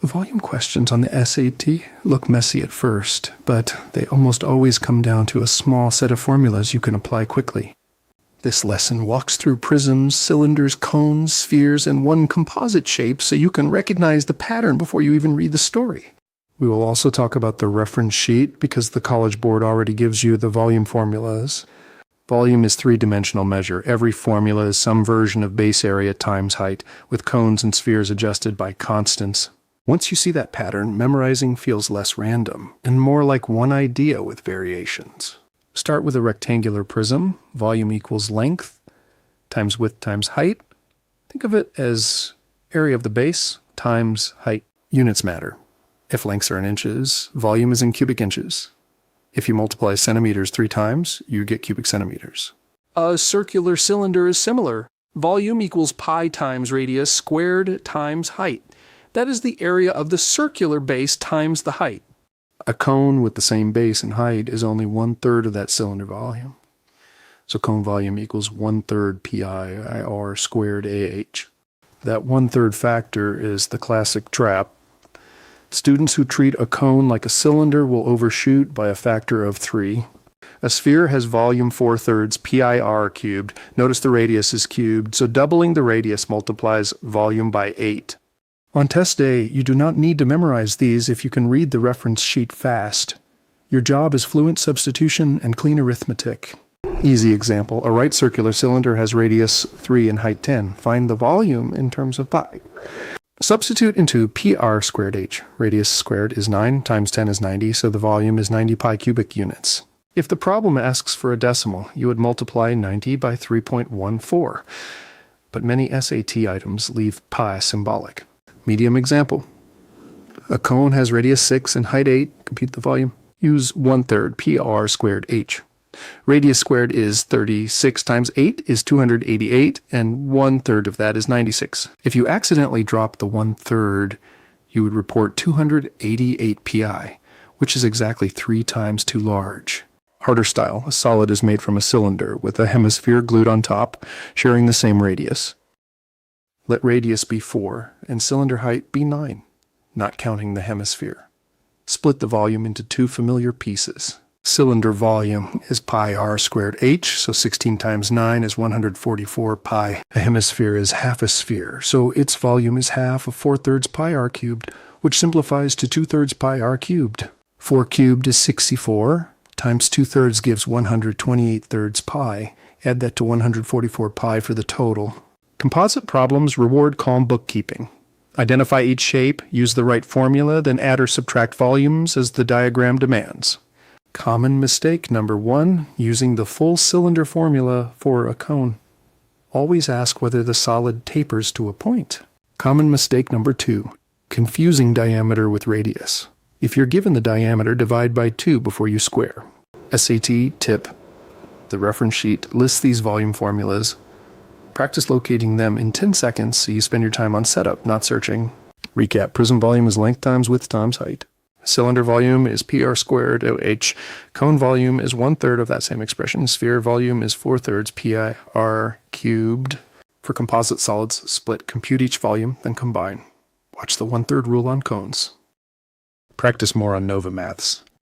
Volume questions on the SAT look messy at first, but they almost always come down to a small set of formulas you can apply quickly. This lesson walks through prisms, cylinders, cones, spheres, and one composite shape so you can recognize the pattern before you even read the story. We will also talk about the reference sheet because the College Board already gives you the volume formulas. Volume is three-dimensional measure. Every formula is some version of base area times height, with cones and spheres adjusted by constants. Once you see that pattern, memorizing feels less random and more like one idea with variations. Start with a rectangular prism. Volume equals length times width times height. Think of it as area of the base times height. Units matter. If lengths are in inches, volume is in cubic inches. If you multiply centimeters 3 times, you get cubic centimeters. A circular cylinder is similar. Volume equals pi times radius squared times height. That is the area of the circular base times the height. A cone with the same base and height is only 1/3 of that cylinder volume. So cone volume equals 1/3 pi r squared ah. That 1/3 factor is the classic trap. Students who treat a cone like a cylinder will overshoot by a factor of 3. A sphere has volume 4/3 pi/r cubed. Notice the radius is cubed, so doubling the radius multiplies volume by 8. On test day, you do not need to memorize these if you can read the reference sheet fast. Your job is fluent substitution and clean arithmetic. Easy example, a right circular cylinder has radius 3 and height 10. Find the volume in terms of pi. Substitute into pr squared h. Radius squared is 9 times 10 is 90, so the volume is 90 pi cubic units. If the problem asks for a decimal, you would multiply 90 by 3.14. But many SAT items leave pi symbolic. Medium example. A cone has radius 6 and height 8. Compute the volume. Use 1/3 pr squared h. Radius squared is 36 times 8 is 288, and 1/3 of that is 96. If you accidentally drop the 1/3, you would report 288 pi, which is exactly 3 times too large. Harder style, a solid is made from a cylinder with a hemisphere glued on top, sharing the same radius. Let radius be 4 and cylinder height be 9, not counting the hemisphere. Split the volume into 2 familiar pieces. Cylinder volume is pi r squared h, so 16 times 9 is 144 pi. A hemisphere is half a sphere, so its volume is half of 4/3 pi r cubed, which simplifies to 2/3 pi r cubed. 4 cubed is 64, times 2/3 gives 128/3 pi. Add that to 144 pi for the total. Composite problems reward calm bookkeeping. Identify each shape, use the right formula, then add or subtract volumes as the diagram demands. Common mistake number 1, using the full cylinder formula for a cone. Always ask whether the solid tapers to a point. Common mistake number 2, confusing diameter with radius. If you're given the diameter, divide by 2 before you square. SAT tip. The reference sheet lists these volume formulas. Practice locating them in 10 seconds so you spend your time on setup, not searching. Recap. Prism volume is length times width times height. Cylinder volume is pr squared OH. Cone volume is 1/3 of that same expression. Sphere volume is 4/3 pi/r cubed. For composite solids, split, compute each volume, then combine. Watch the 1/3 rule on cones. Practice more on NovaMaths.